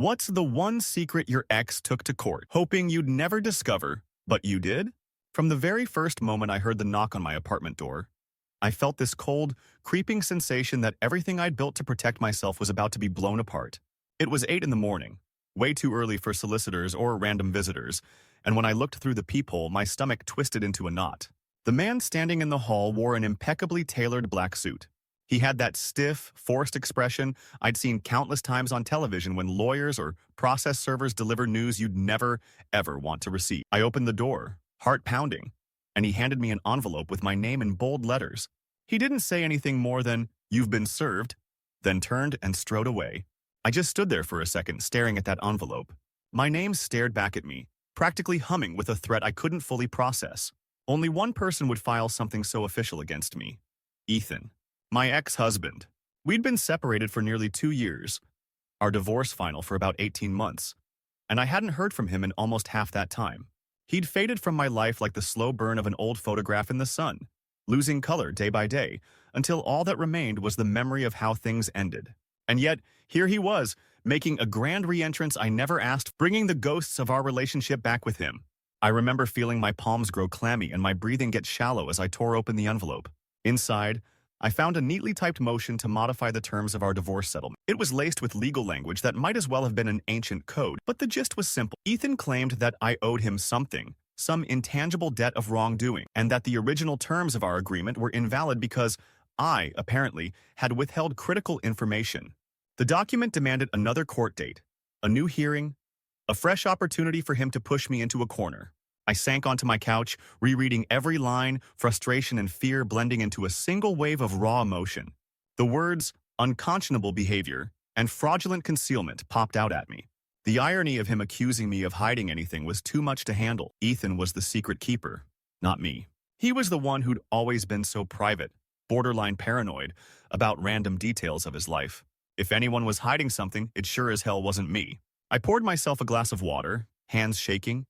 What's the one secret your ex took to court, hoping you'd never discover, but you did? From the very first moment I heard the knock on my apartment door, I felt this cold, creeping sensation that everything I'd built to protect myself was about to be blown apart. It was 8 in the morning, way too early for solicitors or random visitors, and when I looked through the peephole, my stomach twisted into a knot. The man standing in the hall wore an impeccably tailored black suit. He had that stiff, forced expression I'd seen countless times on television when lawyers or process servers deliver news you'd never, ever want to receive. I opened the door, heart pounding, and he handed me an envelope with my name in bold letters. He didn't say anything more than, "You've been served," then turned and strode away. I just stood there for a second, staring at that envelope. My name stared back at me, practically humming with a threat I couldn't fully process. Only one person would file something so official against me. Ethan. My ex-husband. We'd been separated for nearly 2 years, our divorce final for about 18 months, and I hadn't heard from him in almost half that time. He'd faded from my life like the slow burn of an old photograph in the sun, losing color day by day, until all that remained was the memory of how things ended. And yet, here he was, making a grand re-entrance I never asked, bringing the ghosts of our relationship back with him. I remember feeling my palms grow clammy and my breathing get shallow as I tore open the envelope. Inside, I found a neatly typed motion to modify the terms of our divorce settlement. It was laced with legal language that might as well have been an ancient code, but the gist was simple. Ethan claimed that I owed him something, some intangible debt of wrongdoing, and that the original terms of our agreement were invalid because I, apparently, had withheld critical information. The document demanded another court date, a new hearing, a fresh opportunity for him to push me into a corner. I sank onto my couch, rereading every line, frustration and fear blending into a single wave of raw emotion. The words, unconscionable behavior, and fraudulent concealment popped out at me. The irony of him accusing me of hiding anything was too much to handle. Ethan was the secret keeper, not me. He was the one who'd always been so private, borderline paranoid, about random details of his life. If anyone was hiding something, it sure as hell wasn't me. I poured myself a glass of water, hands shaking,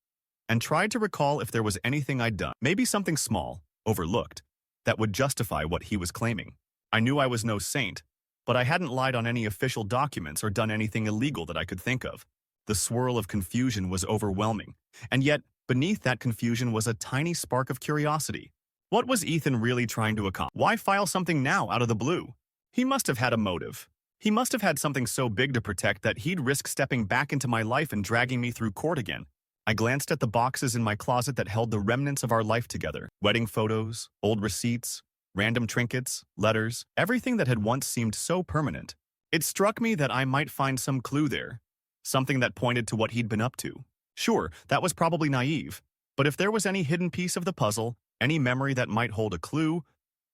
and tried to recall if there was anything I'd done, maybe something small, overlooked, that would justify what he was claiming. I knew I was no saint, but I hadn't lied on any official documents or done anything illegal that I could think of. The swirl of confusion was overwhelming, and yet, beneath that confusion was a tiny spark of curiosity. What was Ethan really trying to accomplish? Why file something now out of the blue? He must have had a motive. He must have had something so big to protect that he'd risk stepping back into my life and dragging me through court again. I glanced at the boxes in my closet that held the remnants of our life together. Wedding photos, old receipts, random trinkets, letters, everything that had once seemed so permanent. It struck me that I might find some clue there, something that pointed to what he'd been up to. Sure, that was probably naive, but if there was any hidden piece of the puzzle, any memory that might hold a clue,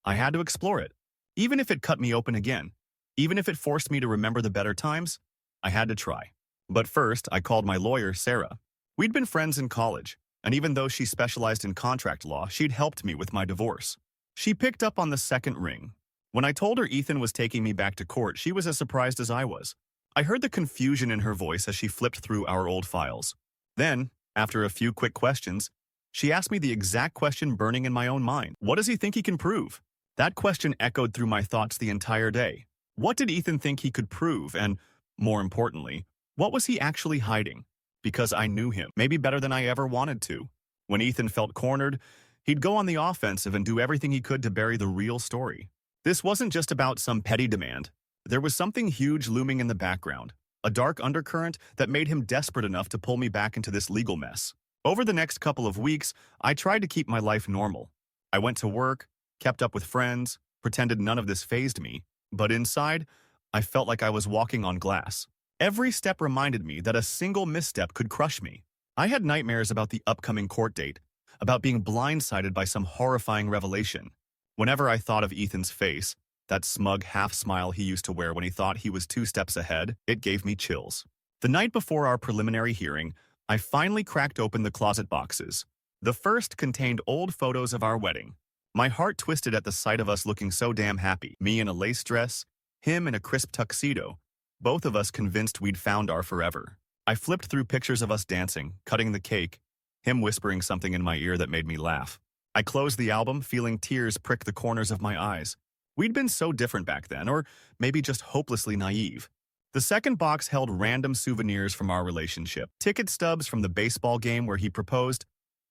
I had to explore it. Even if it cut me open again, even if it forced me to remember the better times, I had to try. But first, I called my lawyer, Sarah. We'd been friends in college, and even though she specialized in contract law, she'd helped me with my divorce. She picked up on the second ring. When I told her Ethan was taking me back to court, she was as surprised as I was. I heard the confusion in her voice as she flipped through our old files. Then, after a few quick questions, she asked me the exact question burning in my own mind. What does he think he can prove? That question echoed through my thoughts the entire day. What did Ethan think he could prove? And, more importantly, what was he actually hiding? Because I knew him, maybe better than I ever wanted to. When Ethan felt cornered, he'd go on the offensive and do everything he could to bury the real story. This wasn't just about some petty demand. There was something huge looming in the background, a dark undercurrent that made him desperate enough to pull me back into this legal mess. Over the next couple of weeks, I tried to keep my life normal. I went to work, kept up with friends, pretended none of this fazed me, but inside, I felt like I was walking on glass. Every step reminded me that a single misstep could crush me. I had nightmares about the upcoming court date, about being blindsided by some horrifying revelation. Whenever I thought of Ethan's face, that smug half-smile he used to wear when he thought he was 2 steps ahead, it gave me chills. The night before our preliminary hearing, I finally cracked open the closet boxes. The first contained old photos of our wedding. My heart twisted at the sight of us looking so damn happy. Me in a lace dress, him in a crisp tuxedo. Both of us convinced we'd found our forever. I flipped through pictures of us dancing, cutting the cake, him whispering something in my ear that made me laugh. I closed the album, feeling tears prick the corners of my eyes. We'd been so different back then, or maybe just hopelessly naive. The second box held random souvenirs from our relationship. Ticket stubs from the baseball game where he proposed,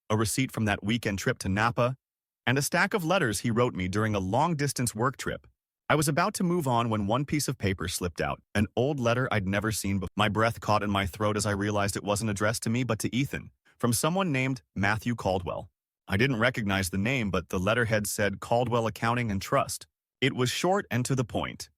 a receipt from that weekend trip to Napa, and a stack of letters he wrote me during a long-distance work trip. I was about to move on when one piece of paper slipped out, an old letter I'd never seen before. My breath caught in my throat as I realized it wasn't addressed to me but to Ethan, from someone named Matthew Caldwell. I didn't recognize the name, but the letterhead said Caldwell Accounting and Trust. It was short and to the point.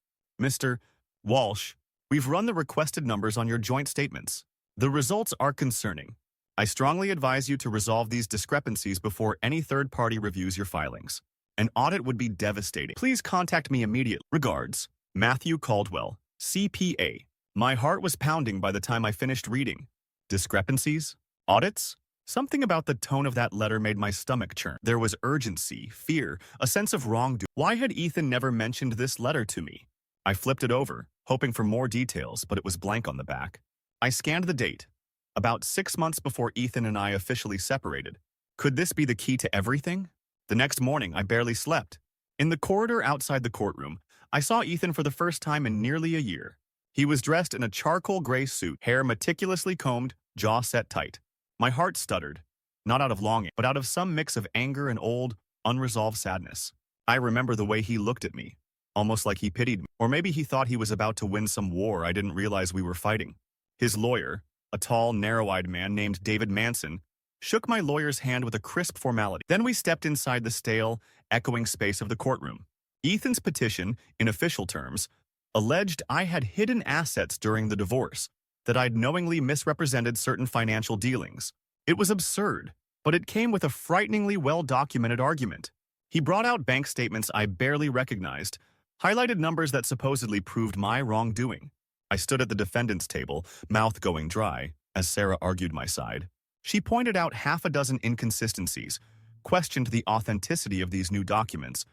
Mr. Walsh, we've run the requested numbers on your joint statements. The results are concerning. I strongly advise you to resolve these discrepancies before any third party reviews your filings. An audit would be devastating. Please contact me immediately. Regards, Matthew Caldwell, CPA. My heart was pounding by the time I finished reading. Discrepancies? Audits? Something about the tone of that letter made my stomach churn. There was urgency, fear, a sense of wrongdoing. Why had Ethan never mentioned this letter to me? I flipped it over, hoping for more details, but it was blank on the back. I scanned the date. About 6 months before Ethan and I officially separated. Could this be the key to everything? The next morning, I barely slept. In the corridor outside the courtroom, I saw Ethan for the first time in nearly a year. He was dressed in a charcoal gray suit, hair meticulously combed, jaw set tight. My heart stuttered, not out of longing, but out of some mix of anger and old, unresolved sadness. I remember the way he looked at me, almost like he pitied me, or maybe he thought he was about to win some war I didn't realize we were fighting. His lawyer, a tall, narrow-eyed man named David Manson, shook my lawyer's hand with a crisp formality. Then we stepped inside the stale, echoing space of the courtroom. Ethan's petition, in official terms, alleged I had hidden assets during the divorce, that I'd knowingly misrepresented certain financial dealings. It was absurd, but it came with a frighteningly well-documented argument. He brought out bank statements I barely recognized, highlighted numbers that supposedly proved my wrongdoing. I stood at the defendant's table, mouth going dry, as Sarah argued my side. She pointed out half a dozen inconsistencies, questioned the authenticity of these new documents,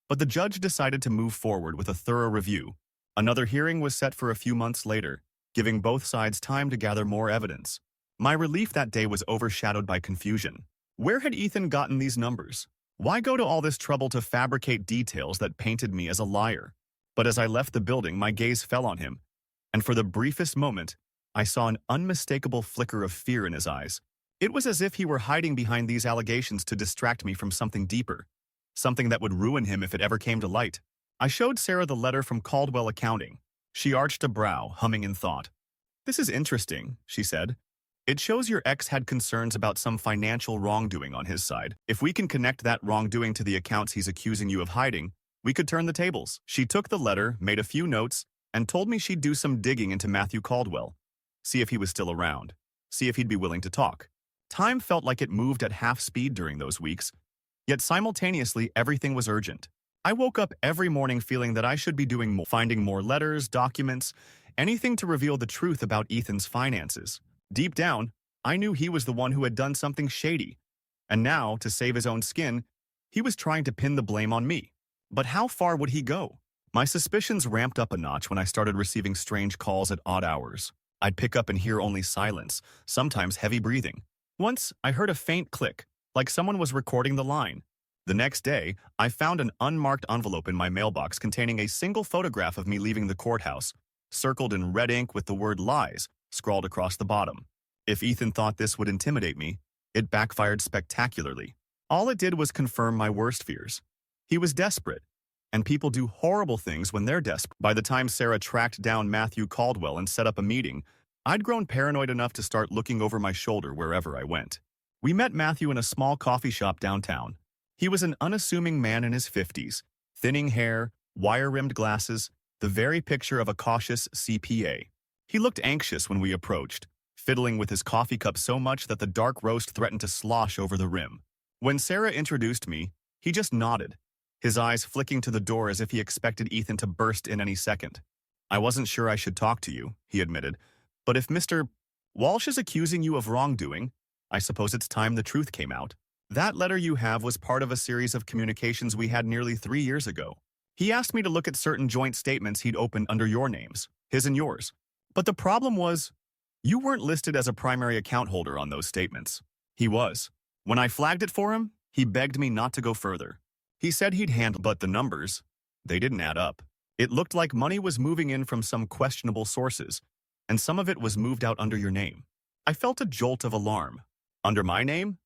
but the judge decided to move forward with a thorough review. Another hearing was set for a few months later, giving both sides time to gather more evidence. My relief that day was overshadowed by confusion. Where had Ethan gotten these numbers? Why go to all this trouble to fabricate details that painted me as a liar? But as I left the building, my gaze fell on him, and for the briefest moment, I saw an unmistakable flicker of fear in his eyes. It was as if he were hiding behind these allegations to distract me from something deeper, something that would ruin him if it ever came to light. I showed Sarah the letter from Caldwell Accounting. She arched a brow, humming in thought. "This is interesting," she said. "It shows your ex had concerns about some financial wrongdoing on his side. If we can connect that wrongdoing to the accounts he's accusing you of hiding, we could turn the tables." She took the letter, made a few notes, and told me she'd do some digging into Matthew Caldwell, see if he was still around, see if he'd be willing to talk. Time felt like it moved at half speed during those weeks, yet simultaneously everything was urgent. I woke up every morning feeling that I should be doing more, finding more letters, documents, anything to reveal the truth about Ethan's finances. Deep down, I knew he was the one who had done something shady, and now, to save his own skin, he was trying to pin the blame on me. But how far would he go? My suspicions ramped up a notch when I started receiving strange calls at odd hours. I'd pick up and hear only silence, sometimes heavy breathing. Once, I heard a faint click, like someone was recording the line. The next day, I found an unmarked envelope in my mailbox containing a single photograph of me leaving the courthouse, circled in red ink with the word lies scrawled across the bottom. If Ethan thought this would intimidate me, it backfired spectacularly. All it did was confirm my worst fears. He was desperate, and people do horrible things when they're desperate. By the time Sarah tracked down Matthew Caldwell and set up a meeting, I'd grown paranoid enough to start looking over my shoulder wherever I went. We met Matthew in a small coffee shop downtown. He was an unassuming man in his 50s, thinning hair, wire-rimmed glasses, the very picture of a cautious CPA. He looked anxious when we approached, fiddling with his coffee cup so much that the dark roast threatened to slosh over the rim. When Sarah introduced me, he just nodded, his eyes flicking to the door as if he expected Ethan to burst in any second. "I wasn't sure I should talk to you," he admitted, "but if Mr. Walsh is accusing you of wrongdoing, I suppose it's time the truth came out. That letter you have was part of a series of communications we had nearly 3 years ago. He asked me to look at certain joint statements he'd opened under your names, his and yours. But the problem was, you weren't listed as a primary account holder on those statements. He was. When I flagged it for him, he begged me not to go further. He said he'd handle, but the numbers, they didn't add up. It looked like money was moving in from some questionable sources, and some of it was moved out under your name. I felt a jolt of alarm. Under my name?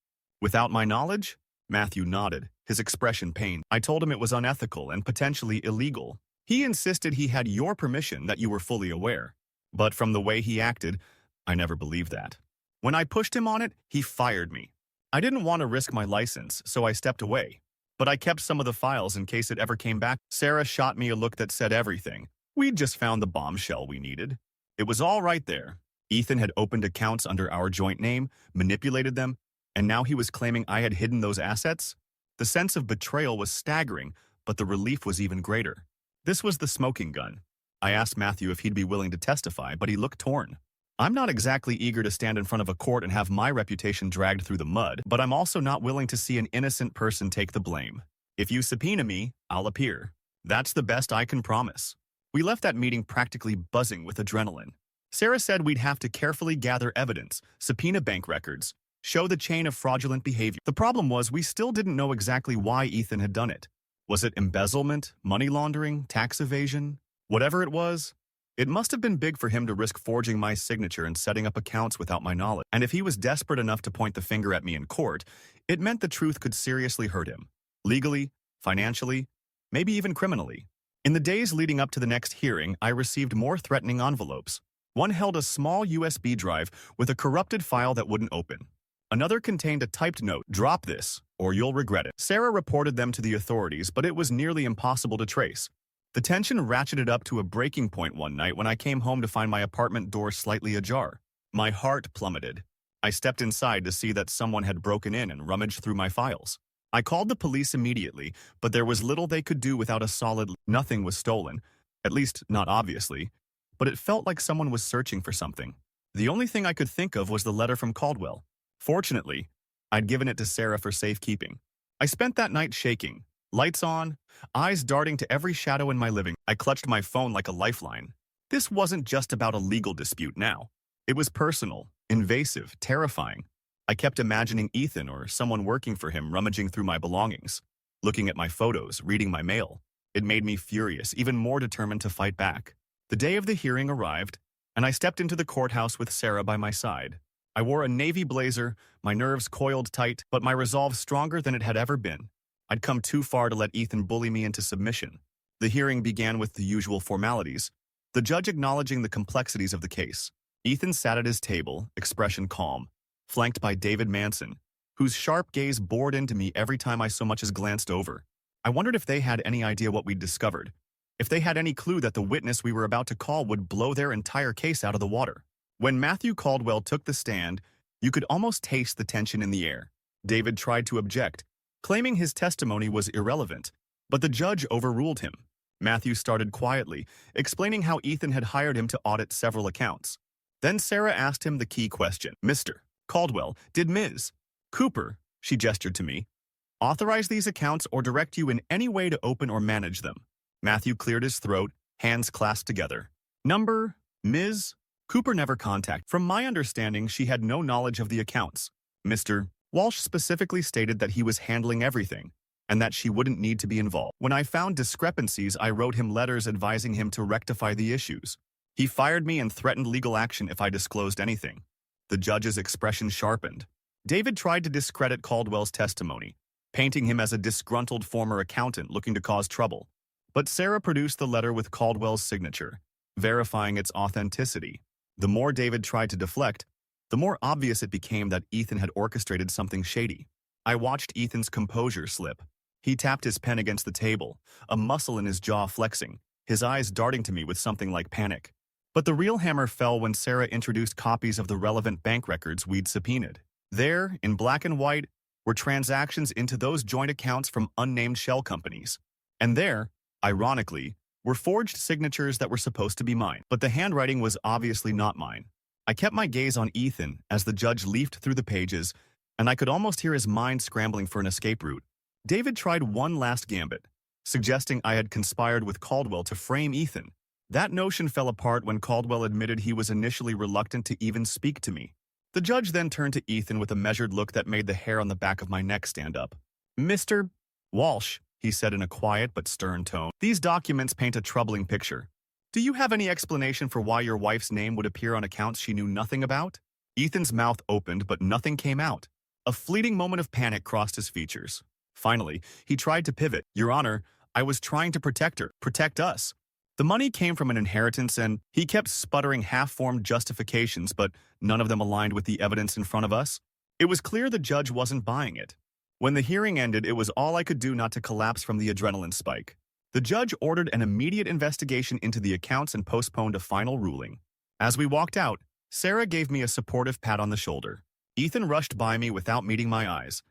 Without my knowledge? Matthew nodded, his expression pained. I told him it was unethical and potentially illegal. He insisted he had your permission, that you were fully aware. But from the way he acted, I never believed that. When I pushed him on it, he fired me. I didn't want to risk my license, so I stepped away. But I kept some of the files in case it ever came back. Sarah shot me a look that said everything. We'd just found the bombshell we needed. It was all right there. Ethan had opened accounts under our joint name, manipulated them, and now he was claiming I had hidden those assets? The sense of betrayal was staggering, but the relief was even greater. This was the smoking gun. I asked Matthew if he'd be willing to testify, but he looked torn. I'm not exactly eager to stand in front of a court and have my reputation dragged through the mud, but I'm also not willing to see an innocent person take the blame. If you subpoena me, I'll appear. That's the best I can promise. We left that meeting practically buzzing with adrenaline. Sarah said we'd have to carefully gather evidence, subpoena bank records, show the chain of fraudulent behavior. The problem was we still didn't know exactly why Ethan had done it. Was it embezzlement, money laundering, tax evasion? Whatever it was, it must have been big for him to risk forging my signature and setting up accounts without my knowledge. And if he was desperate enough to point the finger at me in court, it meant the truth could seriously hurt him. Legally, financially, maybe even criminally. In the days leading up to the next hearing, I received more threatening envelopes. One held a small USB drive with a corrupted file that wouldn't open. Another contained a typed note, "Drop this, or you'll regret it." Sarah reported them to the authorities, but it was nearly impossible to trace. The tension ratcheted up to a breaking point one night when I came home to find my apartment door slightly ajar. My heart plummeted. I stepped inside to see that someone had broken in and rummaged through my files. I called the police immediately, but there was little they could do without a solid. Nothing was stolen, at least not obviously, but it felt like someone was searching for something. The only thing I could think of was the letter from Caldwell. Fortunately, I'd given it to Sarah for safekeeping. I spent that night shaking, lights on, eyes darting to every shadow in my living. I clutched my phone like a lifeline. This wasn't just about a legal dispute now. It was personal, invasive, terrifying. I kept imagining Ethan or someone working for him rummaging through my belongings, looking at my photos, reading my mail. It made me furious, even more determined to fight back. The day of the hearing arrived, and I stepped into the courthouse with Sarah by my side. I wore a navy blazer, my nerves coiled tight, but my resolve stronger than it had ever been. I'd come too far to let Ethan bully me into submission. The hearing began with the usual formalities, the judge acknowledging the complexities of the case. Ethan sat at his table, expression calm, flanked by David Manson, whose sharp gaze bored into me every time I so much as glanced over. I wondered if they had any idea what we'd discovered, if they had any clue that the witness we were about to call would blow their entire case out of the water. When Matthew Caldwell took the stand, you could almost taste the tension in the air. David tried to object, claiming his testimony was irrelevant, but the judge overruled him. Matthew started quietly, explaining how Ethan had hired him to audit several accounts. Then Sarah asked him the key question. "Mr. Caldwell, did Ms. Cooper," she gestured to me, "authorize these accounts or direct you in any way to open or manage them?" Matthew cleared his throat, hands clasped together. "Number, Ms. Cooper never contacted. From my understanding, she had no knowledge of the accounts. Mr. Walsh specifically stated that he was handling everything, and that she wouldn't need to be involved. When I found discrepancies, I wrote him letters advising him to rectify the issues. He fired me and threatened legal action if I disclosed anything." The judge's expression sharpened. David tried to discredit Caldwell's testimony, painting him as a disgruntled former accountant looking to cause trouble. But Sarah produced the letter with Caldwell's signature, verifying its authenticity. The more David tried to deflect, the more obvious it became that Ethan had orchestrated something shady. I watched Ethan's composure slip. He tapped his pen against the table, a muscle in his jaw flexing, his eyes darting to me with something like panic. But the real hammer fell when Sarah introduced copies of the relevant bank records we'd subpoenaed. There, in black and white, were transactions into those joint accounts from unnamed shell companies. And there, ironically, were forged signatures that were supposed to be mine. But the handwriting was obviously not mine. I kept my gaze on Ethan as the judge leafed through the pages, and I could almost hear his mind scrambling for an escape route. David tried one last gambit, suggesting I had conspired with Caldwell to frame Ethan. That notion fell apart when Caldwell admitted he was initially reluctant to even speak to me. The judge then turned to Ethan with a measured look that made the hair on the back of my neck stand up. "Mr. Walsh, he said in a quiet but stern tone. "These documents paint a troubling picture. Do you have any explanation for why your wife's name would appear on accounts she knew nothing about?" Ethan's mouth opened, but nothing came out. A fleeting moment of panic crossed his features. Finally, he tried to pivot. "Your Honor, I was trying to protect her, protect us. The money came from an inheritance," and he kept sputtering half-formed justifications, but none of them aligned with the evidence in front of us. It was clear the judge wasn't buying it. When the hearing ended, it was all I could do not to collapse from the adrenaline spike. The judge ordered an immediate investigation into the accounts and postponed a final ruling. As we walked out, Sarah gave me a supportive pat on the shoulder. Ethan rushed by me without meeting my eyes,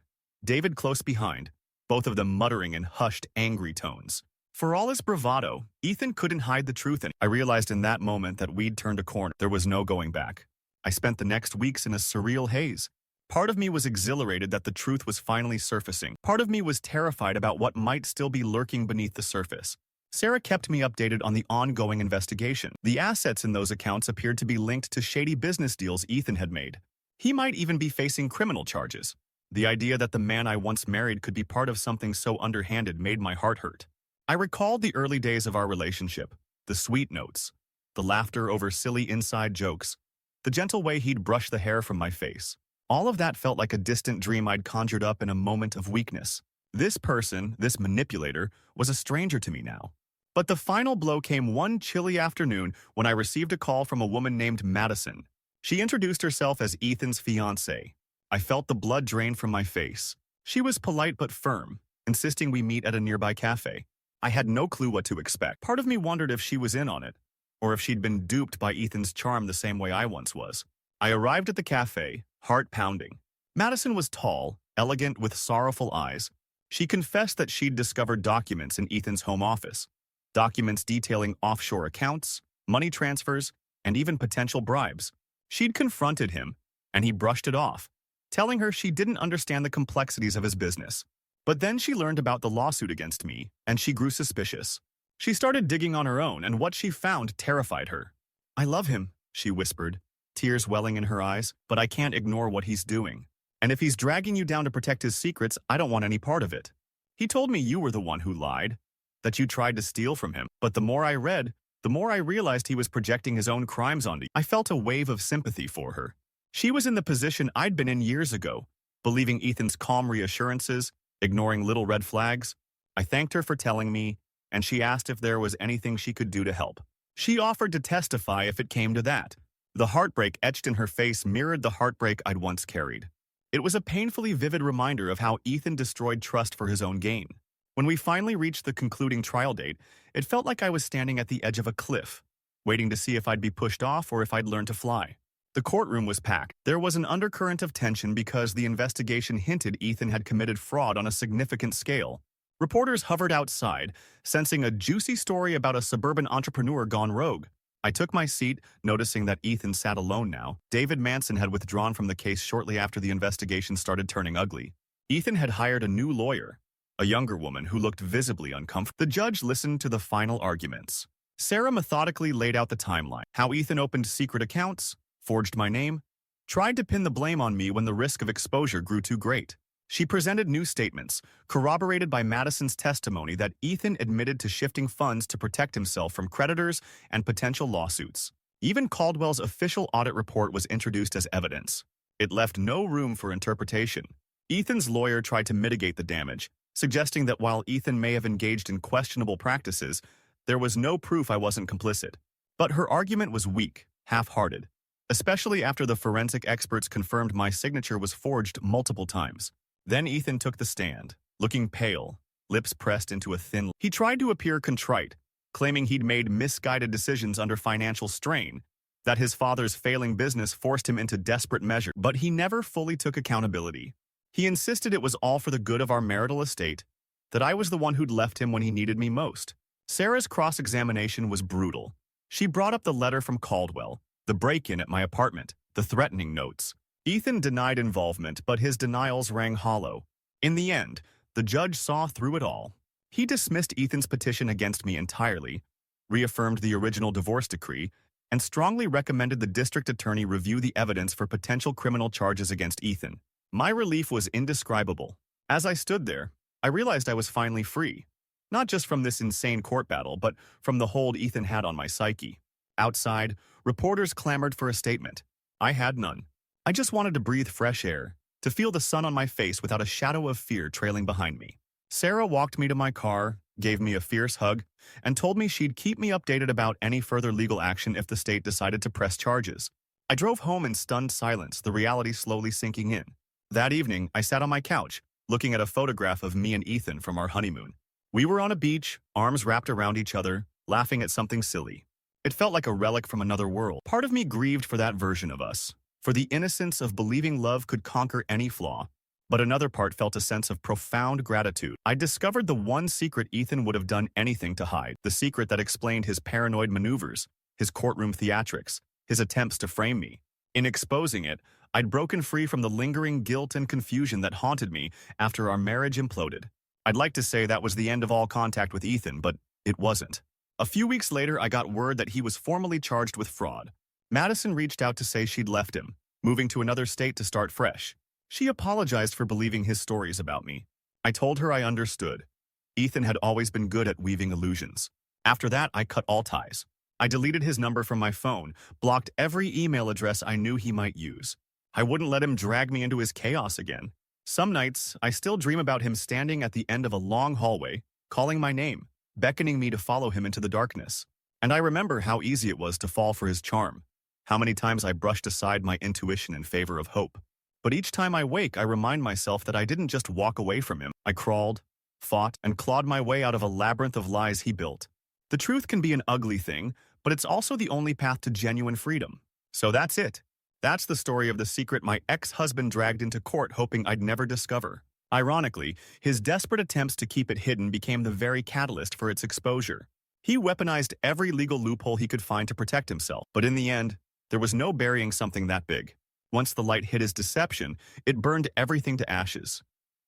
David close behind, both of them muttering in hushed, angry tones. For all his bravado, Ethan couldn't hide the truth, and I realized in that moment that we'd turned a corner. There was no going back. I spent the next weeks in a surreal haze. Part of me was exhilarated that the truth was finally surfacing. Part of me was terrified about what might still be lurking beneath the surface. Sarah kept me updated on the ongoing investigation. The assets in those accounts appeared to be linked to shady business deals Ethan had made. He might even be facing criminal charges. The idea that the man I once married could be part of something so underhanded made my heart hurt. I recalled the early days of our relationship, the sweet notes, the laughter over silly inside jokes, the gentle way he'd brush the hair from my face. All of that felt like a distant dream I'd conjured up in a moment of weakness. This person, this manipulator, was a stranger to me now. But the final blow came one chilly afternoon when I received a call from a woman named Madison. She introduced herself as Ethan's fiancée. I felt the blood drain from my face. She was polite but firm, insisting we meet at a nearby cafe. I had no clue what to expect. Part of me wondered if she was in on it, or if she'd been duped by Ethan's charm the same way I once was. I arrived at the cafe, heart pounding. Madison was tall, elegant, with sorrowful eyes. She confessed that she'd discovered documents in Ethan's home office. Documents detailing offshore accounts, money transfers, and even potential bribes. She'd confronted him, and he brushed it off, telling her she didn't understand the complexities of his business. But then she learned about the lawsuit against me, and she grew suspicious. She started digging on her own, and what she found terrified her. "I love him," she whispered, tears welling in her eyes, "but I can't ignore what he's doing. And if he's dragging you down to protect his secrets, I don't want any part of it. He told me you were the one who lied, that you tried to steal from him. But the more I read, the more I realized he was projecting his own crimes onto you." I felt a wave of sympathy for her. She was in the position I'd been in years ago, believing Ethan's calm reassurances, ignoring little red flags. I thanked her for telling me, and she asked if there was anything she could do to help. She offered to testify if it came to that. The heartbreak etched in her face mirrored the heartbreak I'd once carried. It was a painfully vivid reminder of how Ethan destroyed trust for his own gain. When we finally reached the concluding trial date, it felt like I was standing at the edge of a cliff, waiting to see if I'd be pushed off or if I'd learn to fly. The courtroom was packed. There was an undercurrent of tension because the investigation hinted Ethan had committed fraud on a significant scale. Reporters hovered outside, sensing a juicy story about a suburban entrepreneur gone rogue. I took my seat, noticing that Ethan sat alone now. David Manson had withdrawn from the case shortly after the investigation started turning ugly. Ethan had hired a new lawyer, a younger woman who looked visibly uncomfortable. The judge listened to the final arguments. Sarah methodically laid out the timeline, how Ethan opened secret accounts, forged my name, tried to pin the blame on me when the risk of exposure grew too great. She presented new statements, corroborated by Madison's testimony that Ethan admitted to shifting funds to protect himself from creditors and potential lawsuits. Even Caldwell's official audit report was introduced as evidence. It left no room for interpretation. Ethan's lawyer tried to mitigate the damage, suggesting that while Ethan may have engaged in questionable practices, there was no proof I wasn't complicit. But her argument was weak, half-hearted, especially after the forensic experts confirmed my signature was forged multiple times. Then Ethan took the stand, looking pale, lips pressed into a thin line. He tried to appear contrite, claiming he'd made misguided decisions under financial strain, that his father's failing business forced him into desperate measures, but he never fully took accountability. He insisted it was all for the good of our marital estate, that I was the one who'd left him when he needed me most. Sarah's cross-examination was brutal. She brought up the letter from Caldwell, the break-in at my apartment, the threatening notes. Ethan denied involvement, but his denials rang hollow. In the end, the judge saw through it all. He dismissed Ethan's petition against me entirely, reaffirmed the original divorce decree, and strongly recommended the district attorney review the evidence for potential criminal charges against Ethan. My relief was indescribable. As I stood there, I realized I was finally free. Not just from this insane court battle, but from the hold Ethan had on my psyche. Outside, reporters clamored for a statement. I had none. I just wanted to breathe fresh air, to feel the sun on my face without a shadow of fear trailing behind me. Sarah walked me to my car, gave me a fierce hug, and told me she'd keep me updated about any further legal action if the state decided to press charges. I drove home in stunned silence, the reality slowly sinking in. That evening, I sat on my couch, looking at a photograph of me and Ethan from our honeymoon. We were on a beach, arms wrapped around each other, laughing at something silly. It felt like a relic from another world. Part of me grieved for that version of us, for the innocence of believing love could conquer any flaw. But another part felt a sense of profound gratitude. I discovered the one secret Ethan would have done anything to hide, the secret that explained his paranoid maneuvers, his courtroom theatrics, his attempts to frame me. In exposing it, I'd broken free from the lingering guilt and confusion that haunted me after our marriage imploded. I'd like to say that was the end of all contact with Ethan, but it wasn't. A few weeks later, I got word that he was formally charged with fraud. Madison reached out to say she'd left him, moving to another state to start fresh. She apologized for believing his stories about me. I told her I understood. Ethan had always been good at weaving illusions. After that, I cut all ties. I deleted his number from my phone, blocked every email address I knew he might use. I wouldn't let him drag me into his chaos again. Some nights, I still dream about him standing at the end of a long hallway, calling my name, beckoning me to follow him into the darkness. And I remember how easy it was to fall for his charm, how many times I brushed aside my intuition in favor of hope. But each time I wake, I remind myself that I didn't just walk away from him. I crawled, fought, and clawed my way out of a labyrinth of lies he built. The truth can be an ugly thing, but it's also the only path to genuine freedom. So that's it. That's the story of the secret my ex-husband dragged into court hoping I'd never discover. Ironically, his desperate attempts to keep it hidden became the very catalyst for its exposure. He weaponized every legal loophole he could find to protect himself, but in the end, there was no burying something that big. Once the light hit his deception, it burned everything to ashes.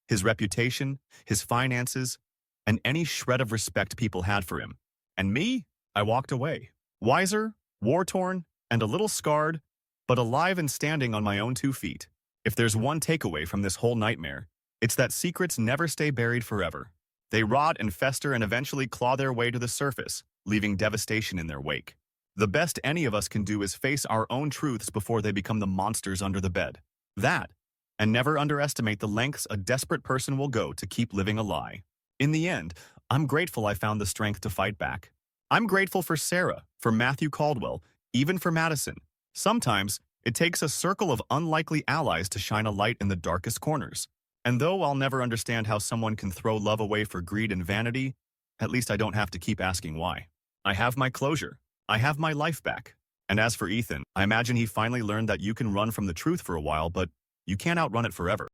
His reputation, his finances, and any shred of respect people had for him. And me? I walked away. Wiser, war-torn, and a little scarred, but alive and standing on my own 2 feet. If there's one takeaway from this whole nightmare, it's that secrets never stay buried forever. They rot and fester and eventually claw their way to the surface, leaving devastation in their wake. The best any of us can do is face our own truths before they become the monsters under the bed. That, and never underestimate the lengths a desperate person will go to keep living a lie. In the end, I'm grateful I found the strength to fight back. I'm grateful for Sarah, for Matthew Caldwell, even for Madison. Sometimes, it takes a circle of unlikely allies to shine a light in the darkest corners. And though I'll never understand how someone can throw love away for greed and vanity, at least I don't have to keep asking why. I have my closure. I have my life back. And as for Ethan, I imagine he finally learned that you can run from the truth for a while, but you can't outrun it forever.